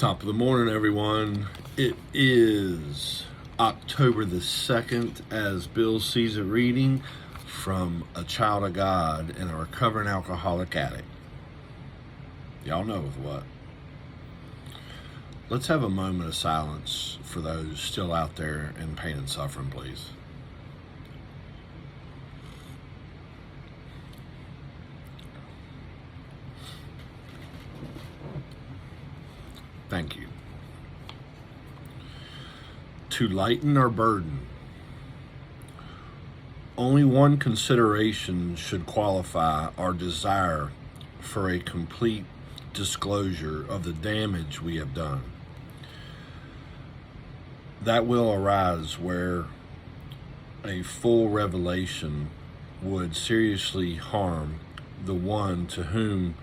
Top of the morning, everyone. It is October the 2nd as Bill sees it, reading from A Child of God and a Recovering Alcoholic Addict. Y'all know with what. Let's have a moment of silence for those still out there in pain and suffering, please. Thank you. To lighten our burden, only one consideration should qualify our desire for a complete disclosure of the damage we have done. That will arise where a full revelation would seriously harm the one to whom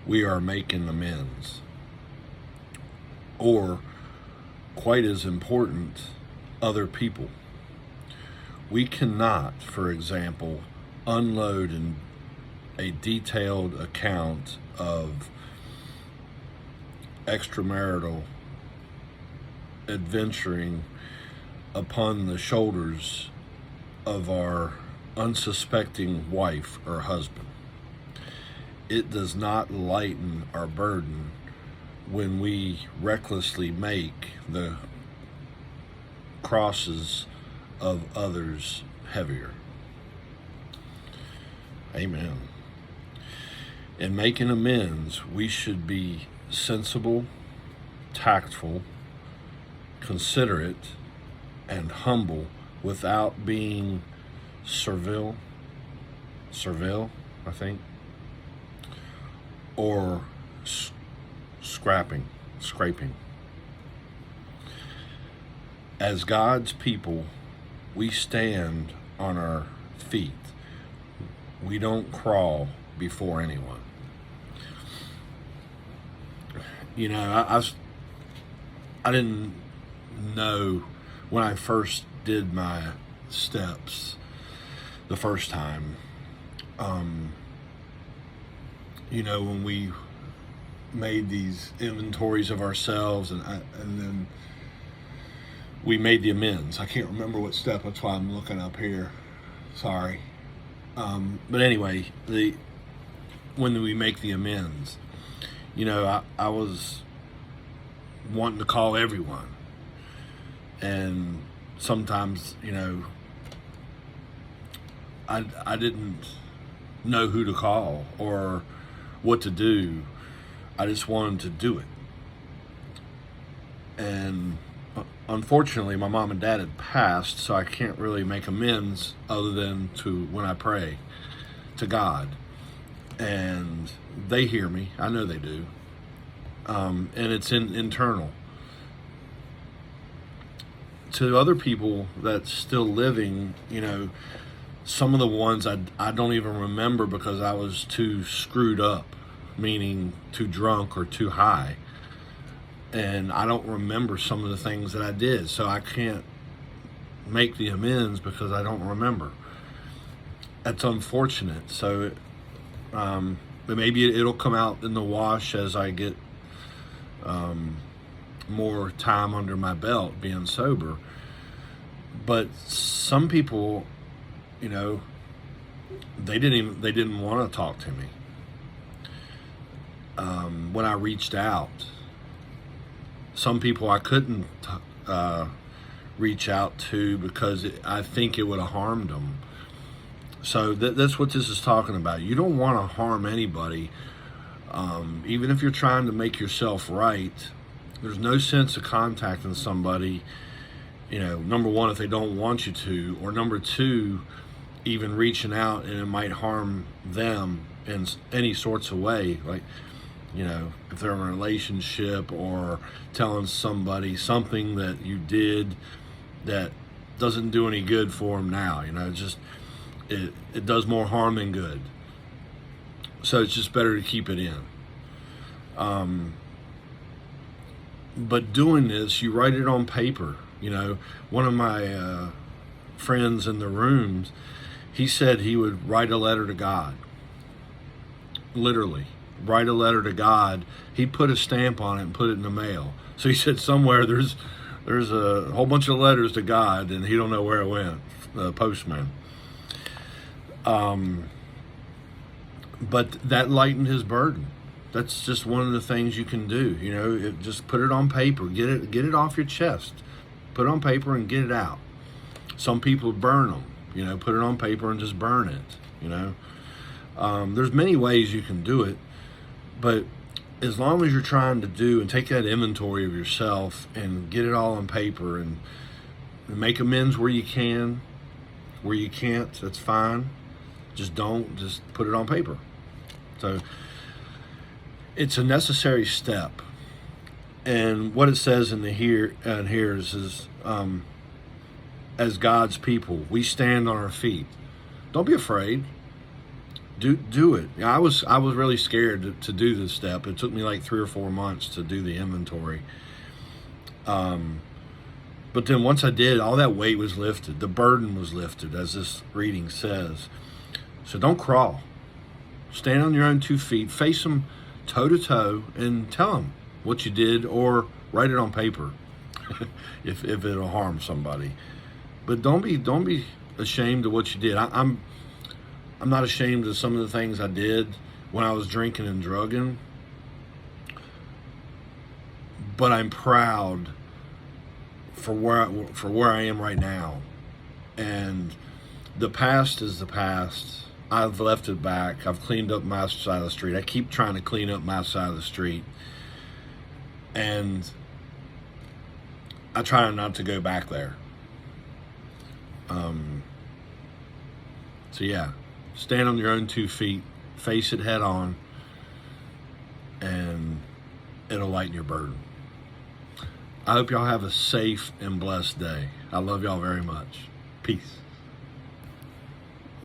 we are making amends. Or, quite as important, other people. We cannot, for example, unload a detailed account of extramarital adventuring upon the shoulders of our unsuspecting wife or husband. It does not lighten our burden when we recklessly make the crosses of others heavier. Amen. In making amends, we should be sensible, tactful, considerate, and humble without being servile, I think, or scraping. As God's people, we stand on our feet. We don't crawl before anyone. You know, I didn't know when I first did my steps the first time. When we made these inventories of ourselves and then we made the amends. I can't remember what step, that's why I'm looking up here. Sorry. But anyway, when we make the amends, I was wanting to call everyone. And sometimes, I didn't know who to call or what to do. I just wanted to do it. And unfortunately, my mom and dad had passed, so I can't really make amends other than to when I pray to God. And they hear me. I know they do. And it's internal. To other people that's still living, some of the ones I don't even remember because I was too screwed up, meaning too drunk or too high. And I don't remember some of the things that I did, so I can't make the amends because I don't remember. That's unfortunate. So, but maybe it'll come out in the wash as I get more time under my belt being sober. But some people, they didn't want to talk to me. When I reached out, some people I couldn't reach out to because I think it would have harmed them. So that's what this is talking about. You don't want to harm anybody, even if you're trying to make yourself right. There's no sense of contacting somebody, number one, if they don't want you to, or number two, even reaching out and it might harm them in any sorts of way. Like, if they're in a relationship or telling somebody something that you did that doesn't do any good for them now, it does more harm than good. So it's just better to keep it in. But doing this, you write it on paper. One of my friends in the rooms, he said he would write a letter to God. Literally. write a letter to God, he'd put a stamp on it and put it in the mail. So he said somewhere there's a whole bunch of letters to God, and he don't know where it went, the postman. But that lightened his burden. That's just one of the things you can do. Just put it on paper, get it off your chest, put it on paper and get it out. Some people burn them. Put it on paper and just burn it. There's many ways you can do it, but as long as you're trying to do and take that inventory of yourself and get it all on paper and make amends where you can, where you can't, that's fine. Just put it on paper. So it's a necessary step. And what it says in here is as God's people, we stand on our feet. Don't be afraid. Do it. I was really scared to do this step. It took me like 3 or 4 months to do the inventory. But then once I did, all that weight was lifted. The burden was lifted, as this reading says. So don't crawl. Stand on your own 2 feet, face them toe to toe, and tell them what you did, or write it on paper if it'll harm somebody. But don't be ashamed of what you did. I'm not ashamed of some of the things I did when I was drinking and drugging, but I'm proud for where I am right now. And the past is the past. I've left it back. I've cleaned up my side of the street. I keep trying to clean up my side of the street, and I try not to go back there. So yeah, stand on your own 2 feet, face it head on, and it'll lighten your burden. I hope y'all have a safe and blessed day. I love y'all very much. Peace.